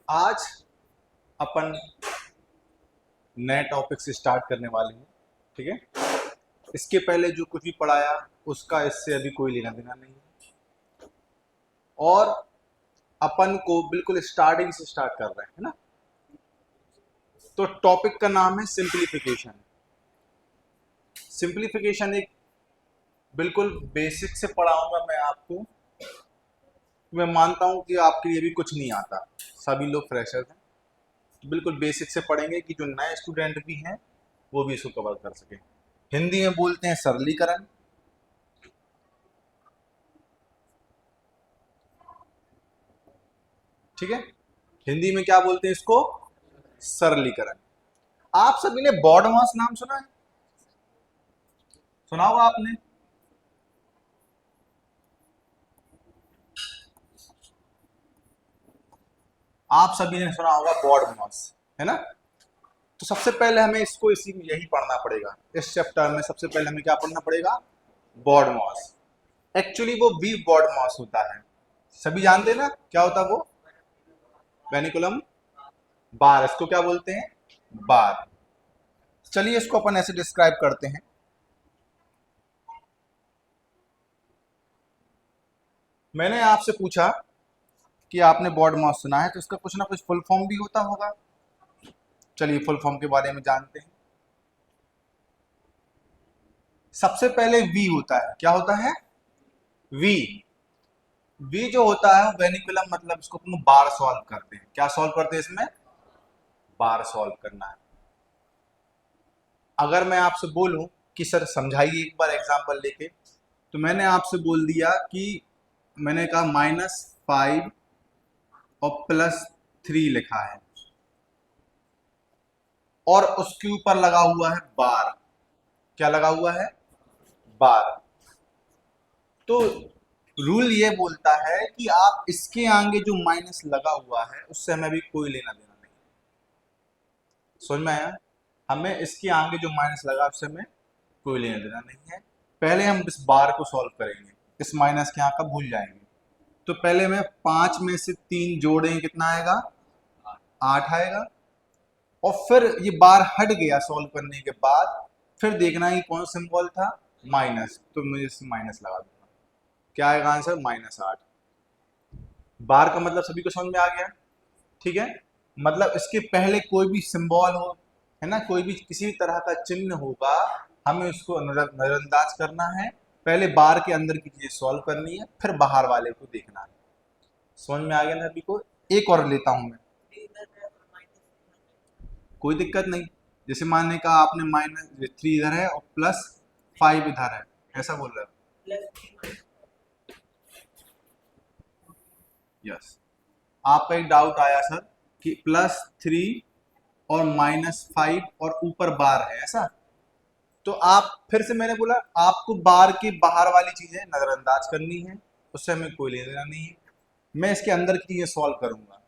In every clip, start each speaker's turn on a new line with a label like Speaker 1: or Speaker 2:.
Speaker 1: आज अपन नए टॉपिक से स्टार्ट करने वाले हैं। ठीक है, इसके पहले जो कुछ भी पढ़ाया उसका इससे अभी कोई लेना देना नहीं है, और अपन को बिल्कुल स्टार्टिंग से स्टार्ट कर रहे हैं, है ना। तो टॉपिक का नाम है सिंप्लीफिकेशन। सिंप्लीफिकेशन एक बिल्कुल बेसिक से पढ़ाऊंगा मैं आपको। मैं मानता हूं कि आपके लिए भी कुछ नहीं आता, सभी लोग फ्रेशर हैं, तो बिल्कुल बेसिक से पढ़ेंगे कि जो नए स्टूडेंट भी हैं वो भी इसको कवर कर सके। हिंदी में बोलते हैं सरलीकरण। ठीक है, हिंदी में क्या बोलते हैं इसको? सरलीकरण। आप सभी ने बॉड मास नाम सुना है? सुना होगा आपने। आप सभी ने सुना होगा बॉड मास, है ना। तो सबसे पहले हमें इसको इसी में यही पढ़ना पड़ेगा। इस चैप्टर में सबसे पहले हमें क्या पढ़ना पड़ेगा? बॉड मास। एक्चुअली वो बी बॉड मास होता है, सभी जानते हैं ना क्या होता है वो? वेनिकुलम बार, इसको क्या बोलते हैं? बार। चलिए इसको अपन ऐसे डिस्क्राइब करते हैं। मैंने आपसे पूछा कि आपने बॉड मास सुना है, तो इसका कुछ ना कुछ फुल फॉर्म भी होता होगा। चलिए फुल फॉर्म के बारे में जानते हैं। सबसे पहले वी होता है। क्या होता है? वी। वी जो होता है वो वेनिकुलम, मतलब इसको अपन बार सॉल्व करते हैं। क्या सॉल्व करते हैं इसमें? बार सॉल्व करना है। अगर मैं आपसे बोलूं कि सर समझाइए एक बार एग्जांपल लेके, तो मैंने आपसे बोल दिया कि मैंने कहा -5 और +3 लिखा है, और उसके ऊपर लगा हुआ है बार। क्या लगा हुआ है? बार। तो रूल ये बोलता है कि आप इसके आगे जो माइनस लगा हुआ है उससे हमें भी कोई लेना देना नहीं। समझ में आया? हमें इसके आगे जो माइनस लगा उससे हमें कोई लेना देना नहीं है। पहले हम इस बार को सॉल्व करेंगे, इस माइनस के यहाँ का भूल जाएंगे। तो पहले में 5 में से 3 जोड़ेंगे, कितना आएगा? 8 आएगा। और फिर ये बार हट गया सॉल्व करने के बाद, फिर देखना है कौन सा सिंबल था? माइनस। तो मुझे इससे माइनस लगा दूंगा। क्या आएगा आंसर? -8। बार का मतलब सभी को समझ में आ गया? ठीक है, मतलब इसके पहले कोई भी सिंबल हो, है ना, कोई भी किसी भी तरह का चिन्ह होगा, हमें उसको नजरअंदाज करना है। पहले बार के अंदर की चीजें सॉल्व करनी है, फिर बाहर वाले को देखना है। समझ में आ गया ना सभी को? एक और लेता हूं मैं, कोई दिक्कत नहीं। जैसे मानने का आपने -3 इधर है और +5 इधर है, ऐसा बोल रहे हो? यस। आपका एक डाउट आया सर कि +3 और -5 और ऊपर बार है, ऐसा। तो आप फिर से, मैंने बोला आपको बार के बाहर वाली चीजें नजरअंदाज करनी है, उससे हमें कोई लेना देना नहीं है। मैं इसके अंदर की चीजें सॉल्व करूंगा।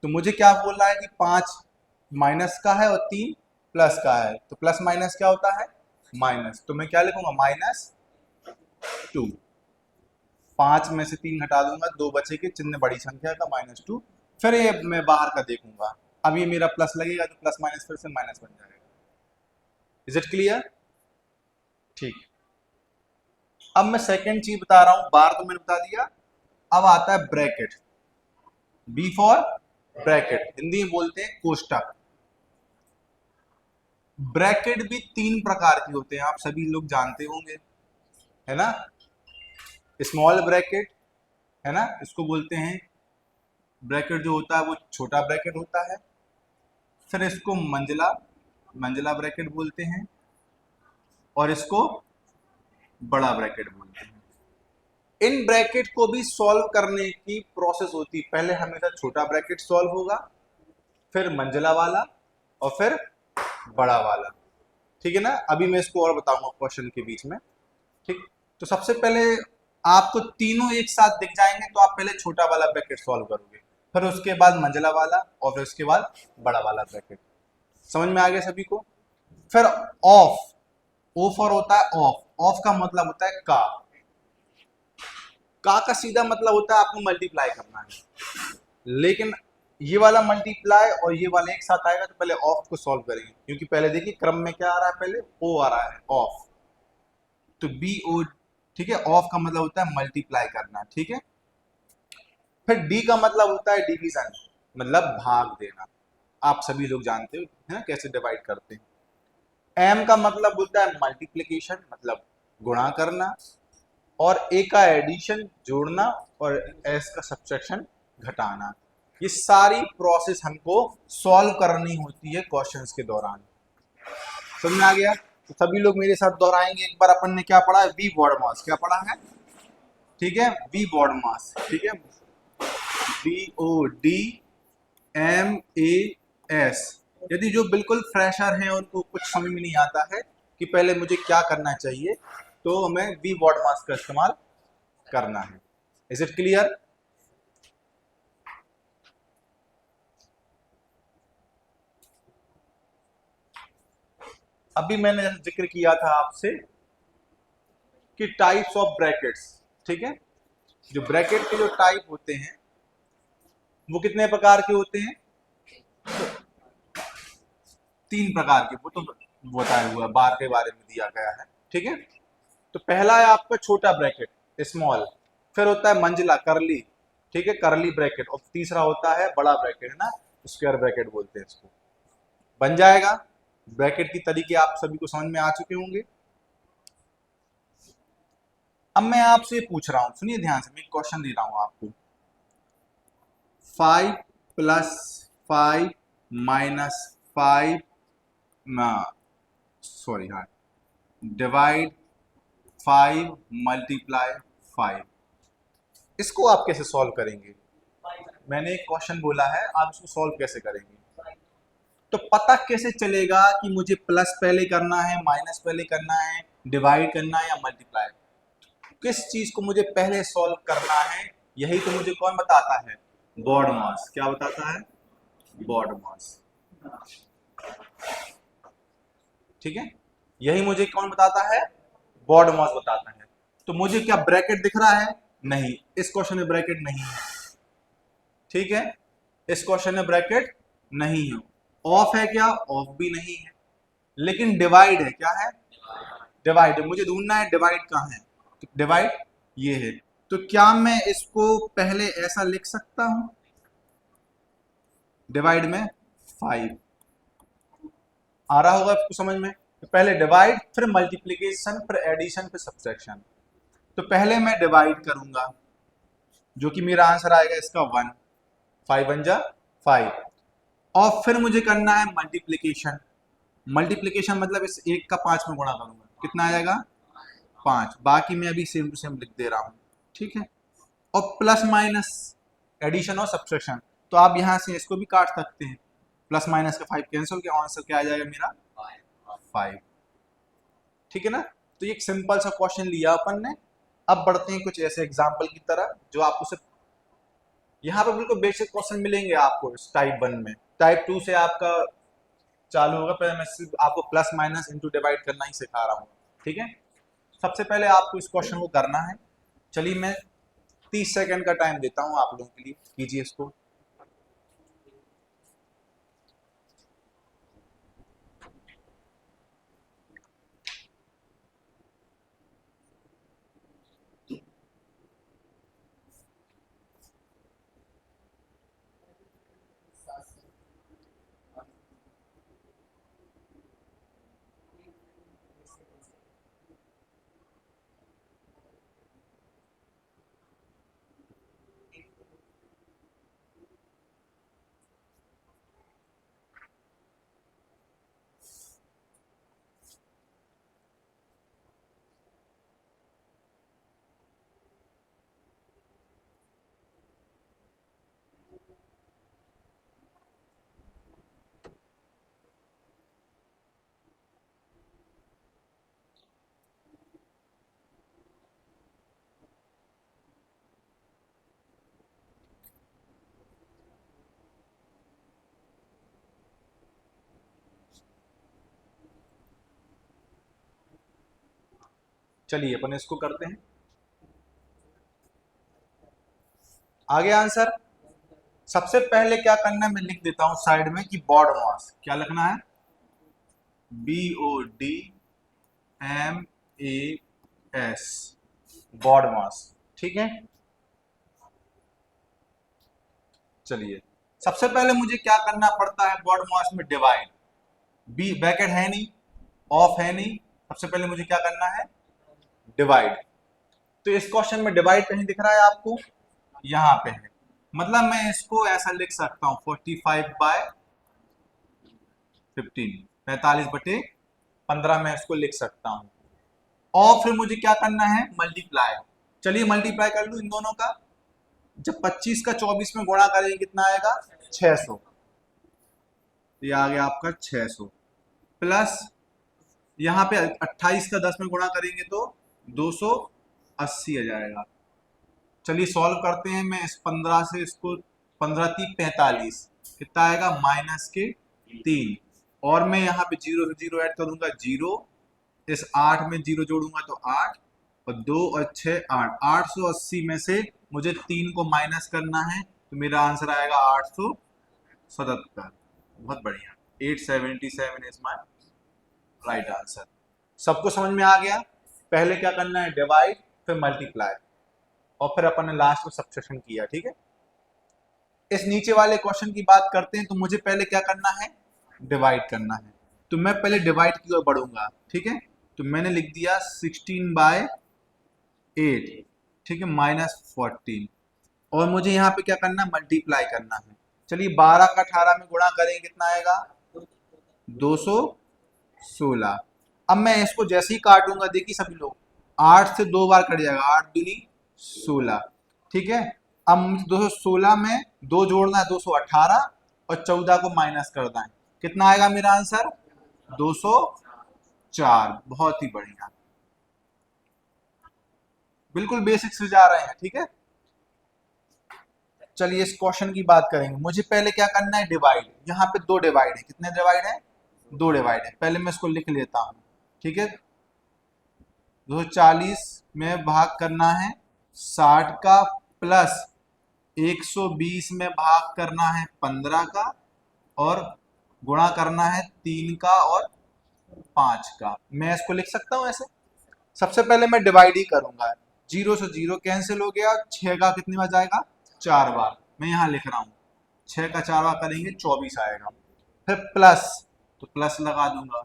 Speaker 1: तो मुझे क्या बोल रहा है कि 5 माइनस का है और 3 प्लस का है, तो प्लस माइनस क्या होता है? माइनस। तो मैं क्या लिखूंगा? -2। 5 में से 3 घटा दूंगा, 2 बचे के, चिन्ह बड़ी संख्या का -2। फिर ये मैं बाहर का देखूंगा, अब ये मेरा प्लस लगेगा तो प्लस माइनस फिर से माइनस बन जाएगा। Is it clear? ठीक। अब मैं सेकंड चीज बता रहा हूं। बार तो मैंने बता दिया, अब आता है bracket. B for bracket, Hindi में बोलते हैं कोष्टक। ब्रैकेट भी 3 प्रकार के होते हैं, आप सभी लोग जानते होंगे, है ना। स्मॉल ब्रैकेट, है ना, इसको बोलते हैं ब्रैकेट जो होता है वो छोटा ब्रैकेट होता है। फिर इसको मंजिला मंजिला ब्रैकेट बोलते हैं, और इसको बड़ा ब्रैकेट बोलते हैं। इन ब्रैकेट को भी सॉल्व करने की प्रोसेस होती है। पहले हमेशा छोटा ब्रैकेट सॉल्व होगा, फिर मंजिला वाला, और फिर बड़ा वाला। ठीक है ना। अभी मैं इसको और बताऊंगा क्वेश्चन के बीच में। ठीक। तो सबसे पहले आपको तीनों एक साथ दिख जाएंगे, तो आप पहले छोटा वाला ब्रैकेट सॉल्व करोगे, फिर उसके बाद मंजिला वाला, और फिर उसके बाद बड़ा वाला ब्रैकेट। समझ में आ गया सभी को? फिर ऑफ, ओ फॉर होता है ऑफ। ऑफ का मतलब होता है का। का सीधा मतलब होता है आपको मल्टीप्लाई करना है, लेकिन ये वाला मल्टीप्लाई और ये वाला एक साथ आएगा तो पहले ऑफ को सॉल्व करेंगे, क्योंकि पहले देखिए क्रम में क्या आ रहा है, पहले ओ आ रहा है ऑफ, तो बी ओ, ठीक है। ऑफ का मतलब होता है मल्टीप्लाई करना, ठीक है। फिर डी का मतलब होता है डिवीजन, मतलब भाग देना, आप सभी लोग जानते हो है ना कैसे डिवाइड करते हैं। एम का मतलब होता है मल्टीप्लिकेशन, मतलब गुणा करना, और ए का एडिशन जोड़ना, और एस का सब्ट्रैक्शन घटाना। ये सारी प्रोसेस हमको सॉल्व करनी होती है क्वेश्चंस के दौरान। समझ में आ गया? तो सभी लोग मेरे साथ दोहराएंगे एक बार। अपन ने क्या पढ़ा है? वी बॉड मास क्या पढ़ा है? ठीक है, वी बॉड मास, ठीक है, BODMAS। यदि जो बिल्कुल फ्रेशर हैं उनको कुछ समझ में नहीं आता है कि पहले मुझे क्या करना चाहिए, तो हमें वी बॉड मास का इस्तेमाल करना है। Is it clear? अभी मैंने जिक्र किया था आपसे कि टाइप्स ऑफ ब्रैकेट्स, ठीक है। जो ब्रैकेट के जो टाइप होते हैं वो कितने प्रकार के होते हैं? 3 प्रकार के, वो तो बताया हुआ बार के बारे में दिया गया है, ठीक है। तो पहला है आपका छोटा ब्रैकेट, स्मॉल। फिर होता है मंजिला, करली, ठीक है, करली ब्रैकेट। और तीसरा होता है बड़ा ब्रैकेट, है ना, स्क्वायर ब्रैकेट बोलते हैं इसको। बन जाएगा। ब्रैकेट की तरीके आप सभी को समझ में आ चुके होंगे। अब मैं आपसे पूछ रहा हूं, सुनिए ध्यान से, मैं क्वेश्चन दे रहा हूं आपको। 5 + 5 - 5, सॉरी, हाँ, डिवाइड 5 × 5। इसको आप कैसे सॉल्व करेंगे? मैंने एक क्वेश्चन बोला है, आप इसको सॉल्व कैसे करेंगे? तो पता कैसे चलेगा कि मुझे प्लस पहले करना है, माइनस पहले करना है, डिवाइड करना है या मल्टीप्लाई? किस चीज को मुझे पहले सॉल्व करना है, यही तो मुझे कौन बताता है? बॉड मास। क्या बताता है? बॉड मास, ठीक है। यही मुझे कौन बताता है? बॉड मास बताता है। तो मुझे क्या ब्रैकेट दिख रहा है? नहीं, इस क्वेश्चन में ब्रैकेट नहीं है, ठीक है। इस क्वेश्चन में ब्रैकेट नहीं है। ऑफ है क्या? ऑफ भी नहीं है। लेकिन डिवाइड है, क्या है? डिवाइड है। मुझे ढूंढना है डिवाइड कहाँ है, तो डिवाइड ये है। तो क्या मैं इसको पहले ऐसा लिख सकता हूं, डिवाइड में 5? आ रहा होगा आपको समझ में? तो पहले डिवाइड, फिर मल्टीप्लीकेशन, फिर एडिशन, फिर सब्ट्रैक्शन। तो पहले मैं डिवाइड करूंगा, जो कि मेरा आंसर आएगा इसका 1। 5 × 1 = 5। और फिर मुझे करना है मल्टीप्लीकेशन। मल्टीप्लीकेशन मतलब इस एक का 5 में गुणा करूंगा, कितना आ जाएगा? 5। बाकी मैं अभी सेम टू सेम लिख दे रहा हूं, ठीक है। और प्लस माइनस, एडिशन और सब्ट्रैक्शन। तो आप यहां से इसको भी काट सकते हैं। प्लस माइनस का 5 कैंसिल, के आंसर क्या आ जाएगा मेरा? 5, ठीक है ना। तो ये एक सिंपल सा क्वेश्चन लिया अपन ने। अब बढ़ते हैं कुछ ऐसे एग्जाम्पल की तरह जो आपको सिर्फ यहाँ पे बिल्कुल बेसिक क्वेश्चन मिलेंगे आपको इस टाइप 1 में। टाइप 2 से आपका चालू होगा। पहले मैं सिर्फ आपको प्लस माइनस इंटू डिवाइड करना ही सिखा रहा हूँ, ठीक है। सबसे पहले आपको इस क्वेश्चन को करना है। चलिए मैं 30 सेकंड का टाइम देता हूँ आप लोगों के लिए, कीजिए इसको। चलिए अपन इसको करते हैं। आगे आंसर। सबसे पहले क्या करना है, मैं लिख देता हूं साइड में कि बॉड मास क्या लिखना है, BODMAS, बॉड मास। ठीक है, चलिए सबसे पहले मुझे क्या करना पड़ता है बॉड मास में, डिवाइड। बी ब्रैकेट है नहीं, ऑफ है नहीं, सबसे पहले मुझे क्या करना है, डिवाइड। तो इस क्वेश्चन में डिवाइड कहीं दिख रहा है आपको, यहां पे है, मतलब मैं इसको ऐसा लिख सकता हूं 45/15, 45/15 मैं इसको लिख सकता हूं। और फिर मुझे क्या करना है, मल्टीप्लाई। चलिए मल्टीप्लाई कर लूं इन दोनों का। जब 25 का 24 में गुणा करेंगे कितना आएगा, 600। ये आ गया आपका 600, प्लस यहाँ पे 28 का 10 में गुणा करेंगे तो 280 आ जाएगा। चलिए सॉल्व करते हैं, मैं इस 15 से इसको, 15 3 45, कितना आएगा, -3। और मैं यहाँ पे 0 से 0 ऐड करूंगा 0, इस 8 में 0 जोड़ूंगा तो 8, और 2 और 6 8, 880 में से मुझे 3 को माइनस करना है, तो मेरा आंसर आएगा 877। बहुत बढ़िया, 877 इज माई राइट आंसर। सबको समझ में आ गया। पहले क्या करना है, डिवाइड, फिर मल्टीप्लाई, और फिर अपन ने लास्ट में सब्ट्रैक्शन किया। ठीक है, इस नीचे वाले क्वेश्चन की बात करते हैं, तो मुझे पहले क्या करना है, डिवाइड करना है। तो मैं पहले डिवाइड की ओर बढ़ूंगा। ठीक है, तो मैंने लिख दिया 16/8, ठीक है, -14। और मुझे यहाँ पे क्या करना है, मल्टीप्लाई करना है। चलिए 12 का 18 में गुणा करेंगे कितना आएगा, 216। अब मैं इसको जैसे ही काटूंगा, देखिए सभी लोग, 8 से 2 बार कट जाएगा, 8 दूनी 16। ठीक है, अब मुझे 216 में 2 जोड़ना है, 218, और 14 को माइनस करना है, कितना आएगा मेरा आंसर, 204। बहुत ही बढ़िया, बिल्कुल बेसिक से जा रहे हैं। ठीक है, चलिए इस क्वेश्चन की बात करेंगे। मुझे पहले क्या करना है, डिवाइड। यहाँ पे 2 डिवाइड है, कितने डिवाइड है, 2 डिवाइड है। पहले मैं इसको लिख लेता हूँ। ठीक है, 240 में भाग करना है 60 का, प्लस 120 में भाग करना है 15 का, और गुणा करना है 3 का और 5 का। मैं इसको लिख सकता हूँ ऐसे। सबसे पहले मैं डिवाइड ही करूंगा, 0 से 0 कैंसिल हो गया, 6 का कितनी बार जाएगा, 4 बार। मैं यहाँ लिख रहा हूँ 6 का 4 बार करेंगे 24 आएगा। फिर प्लस, तो प्लस लगा दूंगा,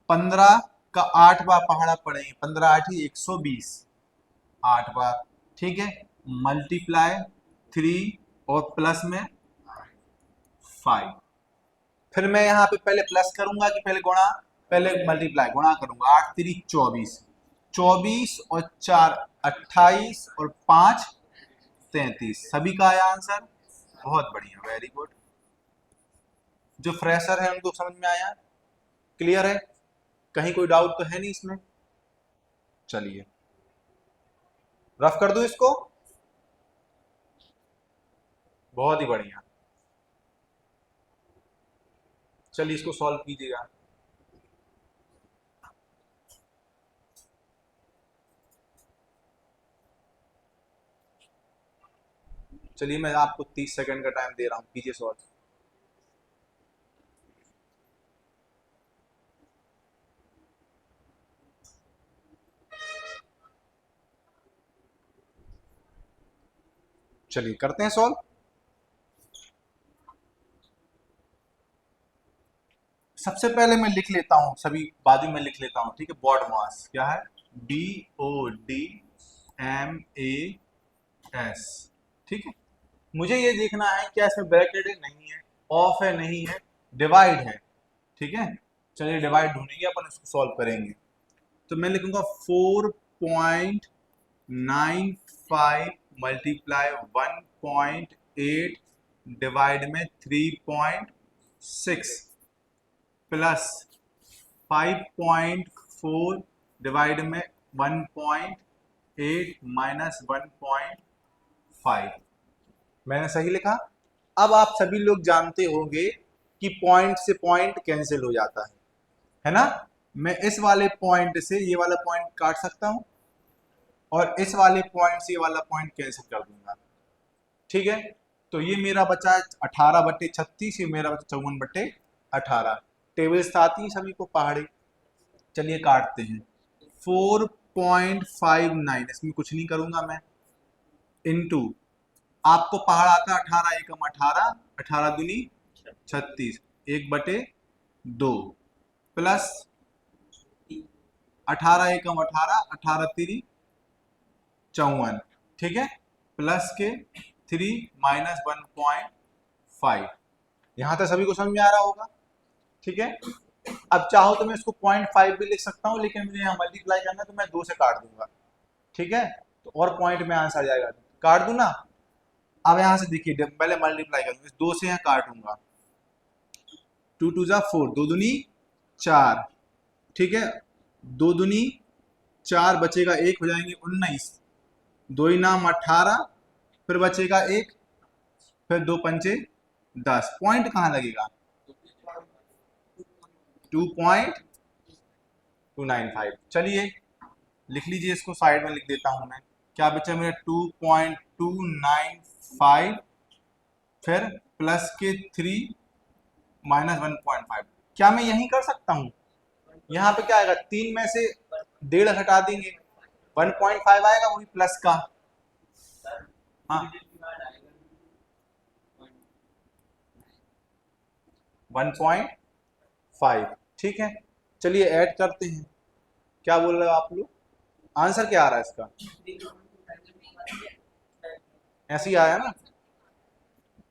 Speaker 1: 15 का 8 बार पहाड़ा पड़ेंगे, 15 8 ही 120, 8 बार। ठीक है, मल्टीप्लाई 3 और प्लस में 5। फिर मैं यहाँ पे पहले प्लस करूंगा कि पहले गुणा, पहले मल्टीप्लाई, गुणा करूंगा, 8 3 24, 24 और 4 28, और 5 33। सभी का आया आंसर, बहुत बढ़िया, वेरी गुड। जो फ्रेशर है उनको समझ में आया, क्लियर है, कहीं कोई डाउट तो है नहीं इसमें। चलिए रफ कर दूं इसको, बहुत ही बढ़िया। चलिए इसको सॉल्व कीजिएगा। चलिए मैं आपको 30 सेकंड का टाइम दे रहा हूं, कीजिए सॉल्व। चलिए करते हैं सॉल्व। सबसे पहले मैं लिख लेता हूं, सभी बाद में लिख लेता हूं। ठीक है, बॉड मास क्या है, BODMAS। ठीक है, मुझे ये देखना है क्या इसमें ब्रैकेट है, नहीं है, ऑफ है, नहीं है, डिवाइड है। ठीक है, चलिए डिवाइड ढूंढेंगे अपन, इसको सॉल्व करेंगे। तो मैं लिखूंगा 4.95 मल्टीप्लाई 1.8 डिवाइड में 3.6, प्लस 5.4 डिवाइड में 1.8 माइनस 1.5। मैंने सही लिखा। अब आप सभी लोग जानते होंगे कि पॉइंट से पॉइंट कैंसिल हो जाता है ना। मैं इस वाले पॉइंट से ये वाला पॉइंट काट सकता हूं, और इस वाले पॉइंट से ये वाला पॉइंट कैंसिल कर दूंगा। ठीक है, तो ये मेरा बचा 18/36, ये मेरा बचा 54/18। टेबल्स आती है सभी को पहाड़ी। चलिए काटते हैं। 4.59, इसमें कुछ नहीं करूंगा मैं, इनटू आपको पहाड़ आता 18 एकम 18, 18 दूनी 36, 1/2 प्लस 18 एकम 18, 18 3 54, ठीक है, प्लस के 3 माइनस 1.5। यहां तक सभी को समझ में आ रहा होगा, ठीक है। अब चाहो तो मैं इसको 0.5 भी लिख सकता हूँ, लेकिन मुझे यहाँ मल्टीप्लाई करना है तो मैं 2 से काट दूंगा, ठीक है, तो और पॉइंट में आंसर आ जाएगा, काट दूं ना। अब यहां से देखिए, पहले मल्टीप्लाई करूंगा, 2 से यहाँ काटूंगा, 2 2 जा 4, 2 दूनी 4, ठीक है, 2 दूनी 4, बचेगा 1, हो जाएंगे 19, 2 नाम 18, फिर बचेगा 1, फिर 2 पंचे 10। पॉइंट कहाँ लगेगा? 2.295। चलिए लिख लीजिए, इसको साइड में लिख देता हूं मैं। क्या बचा मेरा? 2.295, फिर प्लस के 3 माइनस 1.5। क्या मैं यही कर सकता हूँ? यहाँ पे क्या आएगा? 3 में से 1.5 हटा देंगे, 1.5 आएगा, वही प्लस का। हाँ, 1.5, ठीक है। चलिए ऐड करते हैं। क्या बोल रहे हो आप लोग? आंसर क्या आ रहा है इसका? ऐसे ही आया ना।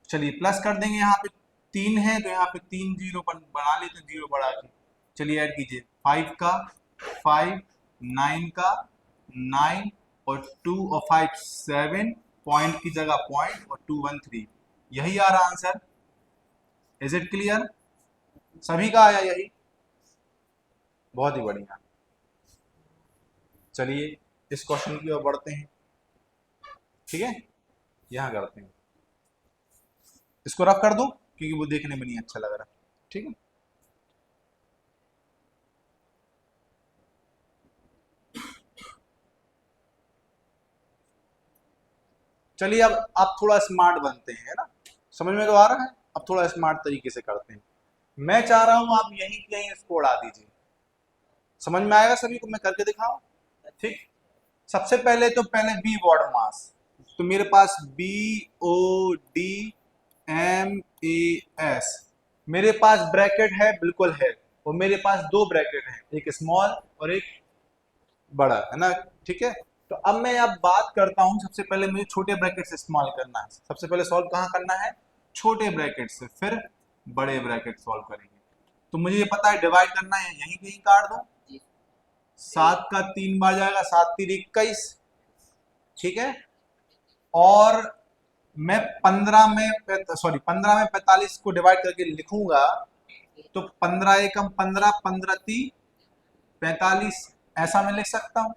Speaker 1: चलिए प्लस कर देंगे, यहाँ पे 3 है तो यहाँ पे 3 जीरो बना लेते हैं, 0 बढ़ा के। चलिए ऐड कीजिए, 5 का 5, 9 का 9, और 2 और 5 7, पॉइंट की जगह पॉइंट, और 2 1 3। यही आ रहा आंसर। Is it clear? सभी का आया यही? बहुत ही बढ़िया। चलिए इस क्वेश्चन की ओर बढ़ते हैं, ठीक है, यहां करते हैं। इसको रफ कर दो क्योंकि वो देखने में नहीं अच्छा लग रहा, ठीक है। चलिए अब आप थोड़ा स्मार्ट बनते हैं, है ना, समझ में तो आ रहा है। अब थोड़ा स्मार्ट तरीके से करते हैं। मैं चाह रहा हूं आप यहीं की यहीं इसको उड़ा दीजिए। समझ में आएगा सभी को? मैं करके दिखाऊं, ठीक। सबसे पहले तो पहले बी वर्ड मास, तो मेरे पास BODMAS, मेरे पास ब्रैकेट है, बिल्कुल है, और मेरे पास 2 ब्रैकेट है, एक स्मॉल और एक बड़ा, है ना, ठीक है। तो अब मैं अब बात करता हूं, सबसे पहले मुझे छोटे ब्रैकेट से इस्तेमाल करना है। सबसे पहले सॉल्व कहाँ करना है? छोटे ब्रैकेट से, फिर बड़े ब्रैकेट सॉल्व करेंगे। तो मुझे ये पता है डिवाइड करना है, यहीं कहीं काट दो। 7 का 3 बार जाएगा, 7 3 21, ठीक है। और मैं 15 में 45 को डिवाइड करके लिखूंगा, तो 15 एकम 15, 15 3 45, ऐसा मैं लिख सकता हूं,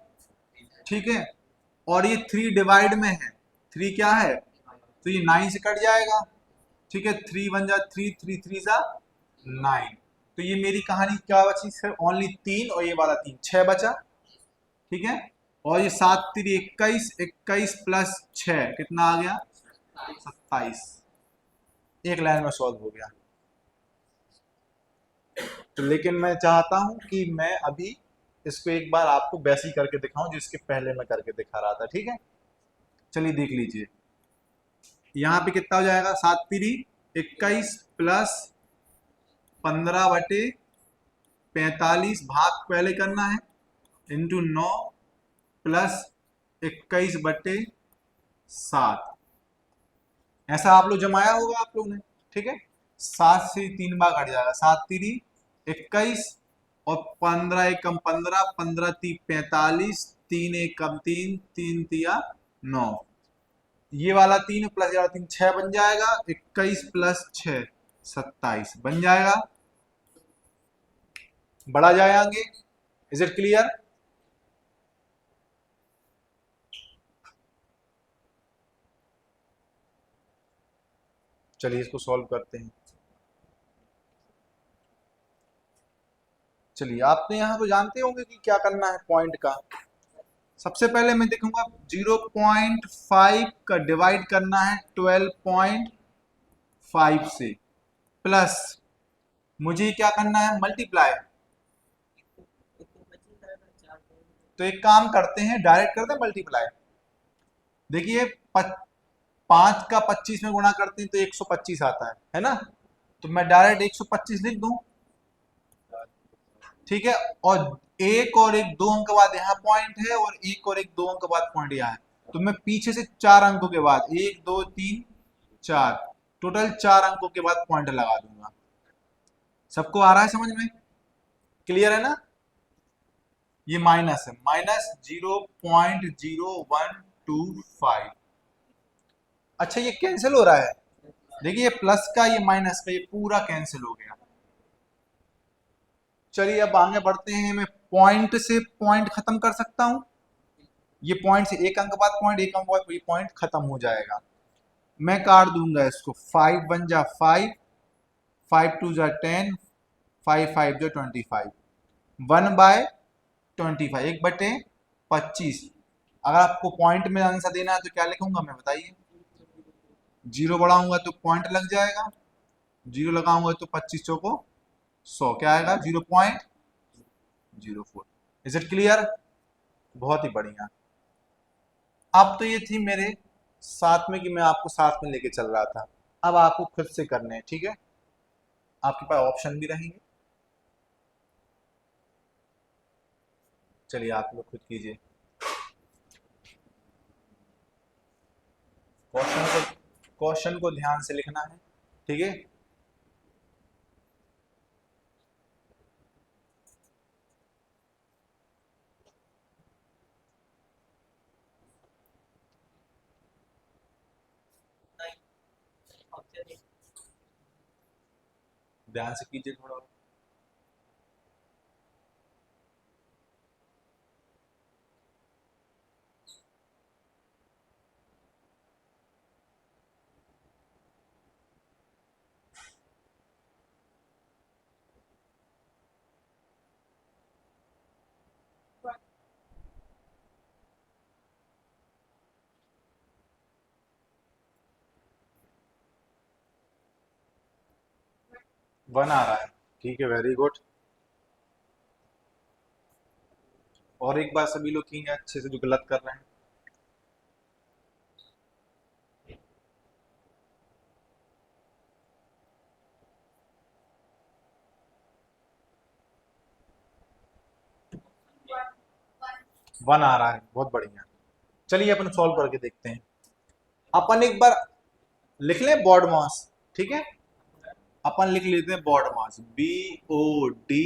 Speaker 1: ठीक है। और ये 3 डिवाइड में है, 3 क्या है, तो ये 9 से कट जाएगा, ठीक है। 3 1 जा 3, 3 3 जा 9। तो ये मेरी कहानी क्या बची? सिर्फ ओनली 3, और ये वाला 3, 6 बचा, ठीक है। और ये 7 3 21, 21 प्लस 6 कितना आ गया? 27। एक लाइन में सॉल्व हो गया। तो लेकिन मैं चाहता हूं कि मैं अभी इसको एक बार आपको वैसे ही करके दिखाऊं जिसके पहले मैं करके दिखा रहा था, ठीक है। चलिए देख लीजिए, यहाँ पे कितना हो जाएगा? 7 3 21 प्लस 15/45, भाग पहले करना है, इंटू 9 प्लस 21/7। ऐसा आप लोग जमाया होगा आप लोग ने, ठीक है। 7 से 3 बार कट जाएगा, 7 3 21, और 15 एकम 15, 15 3 45, 3 एकम 3, 3 तिया 9। ये वाला 3 प्लस ये वाला 3, 6 बन जाएगा, 21 प्लस 6 27 बन जाएगा। बढ़ा जाएंगे। Is it clear? चलिए इसको सॉल्व करते हैं। चलिए आप तो यहाँ तो जानते होंगे कि क्या करना है पॉइंट का। सबसे पहले मैं देखूंगा 0.5 का डिवाइड करना है 12.5 से, प्लस मुझे क्या करना है, मल्टीप्लाई। तो एक काम करते हैं, डायरेक्ट करते हैं मल्टीप्लाई। देखिए 5 का 25 में गुणा करते हैं तो 125 आता है ना। तो मैं डायरेक्ट 125 लिख दूं, ठीक है। और एक और एक 2 अंक बाद यहाँ पॉइंट है, और एक और एक 2 अंक बाद पॉइंट यहाँ है। तो मैं पीछे से 4 अंकों के बाद 1 2 3 4, टोटल 4 अंकों के बाद पॉइंट लगा दूंगा। सबको आ रहा है समझ में, क्लियर है ना। ये माइनस है, -0.0125। अच्छा ये कैंसिल हो रहा है, देखिए ये प्लस का ये माइनस का ये पूरा कैंसिल हो गया। चलिए अब आगे बढ़ते हैं, मैं पॉइंट से पॉइंट खत्म कर सकता हूं। ये पॉइंट से एक अंक बाद पॉइंट, एक अंक बाद ये पॉइंट खत्म हो जाएगा। मैं काट दूंगा इसको, 5 1 जा 5, 5 2 जा 10, 5 5 जा 25, 1/25, 1/25। अगर आपको पॉइंट में आंसर देना है तो क्या लिखूंगा मैं, बताइए। 0 बढ़ाऊंगा तो पॉइंट लग जाएगा, 0 लगाऊंगा तो 25 चौको 100, क्या आएगा 0.04। इज इट क्लियर, बहुत ही बढ़िया। अब तो ये थी मेरे साथ में कि मैं आपको साथ में लेके चल रहा था, अब आपको खुद से करने हैं, ठीक है। आपके पास ऑप्शन भी रहेंगे, चलिए आप लोग खुद कीजिए। क्वेश्चन को ध्यान से लिखना है, ठीक है। ध्यान से कीजिए थोड़ा। 1 आ रहा है, ठीक है, वेरी गुड। और एक बार सभी लोग कीजिए अच्छे से, जो गलत कर रहे हैं। वन आ रहा है, बहुत बढ़िया। चलिए अपन सॉल्व करके देखते हैं। अपन एक बार लिख लें बॉड मास, ठीक है। अपन लिख लेते हैं बॉड मास, BODMAS,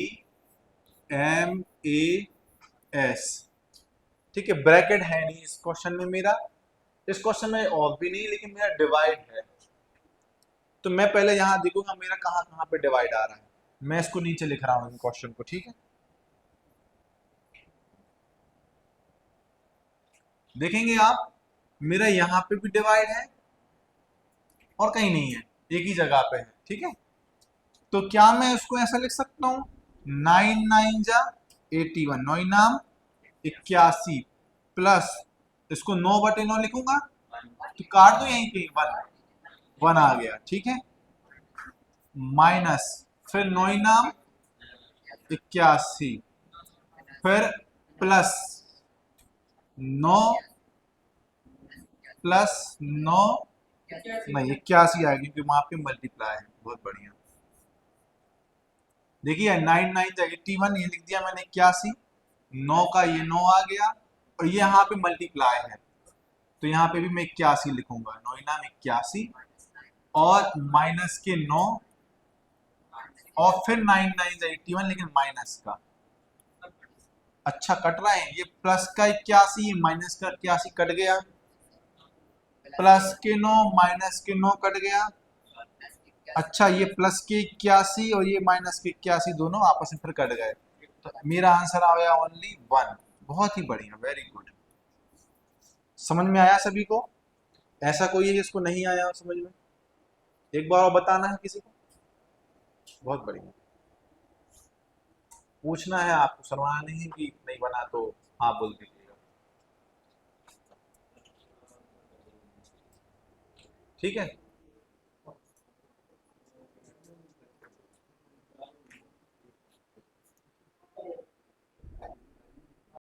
Speaker 1: ठीक है। ब्रैकेट है नहीं इस क्वेश्चन में मेरा, इस क्वेश्चन में ऑफ भी नहीं, लेकिन मेरा डिवाइड है। तो मैं पहले यहां देखूंगा मेरा कहां कहां पे डिवाइड आ रहा है। मैं इसको नीचे लिख रहा हूं क्वेश्चन को, ठीक है। देखेंगे आप, मेरा यहाँ पे भी डिवाइड है और कहीं नहीं है, एक ही जगह पे है, ठीक है। तो क्या मैं इसको ऐसा लिख सकता हूँ, 9 9 जा 81, 9 नाम 81, प्लस इसको 9/9 लिखूंगा तो काट दो यहीं कहीं, 1 आ गया, ठीक है। माइनस फिर 9 नाम 81, फिर प्लस 9 प्लस 9, नहीं 81 आएगी क्योंकि वहां पे मल्टीप्लाई है, बहुत बढ़िया। देखिए 9 9 जा 81, ये लिख दिया मैंने 81, 9 का ये 9 आ गया, और ये यहाँ पे मल्टीप्लाई है तो यहाँ पे भी मैं 81 लिखूंगा, 9 नाम 81, और माइनस के 9, और फिर 9 9 जा 81, लेकिन माइनस का। अच्छा कट रहा है, ये प्लस का 81, ये माइनस का 81 कट गया, प्लस के 9 माइनस के 9 कट गया। अच्छा ये प्लस के 81 और ये माइनस के 81 दोनों आपस में फिर कट गए, तो मेरा आंसर आ गया ओनली 1। बहुत ही बढ़िया, वेरी गुड। समझ में आया सभी को, ऐसा कोई है जिसको नहीं आया समझ में, एक बार और बताना है किसी को। बहुत बढ़िया, पूछना है आपको, शर्माना नहीं है कि नहीं बना तो हाँ बोल दीजिएगा। ठीक है।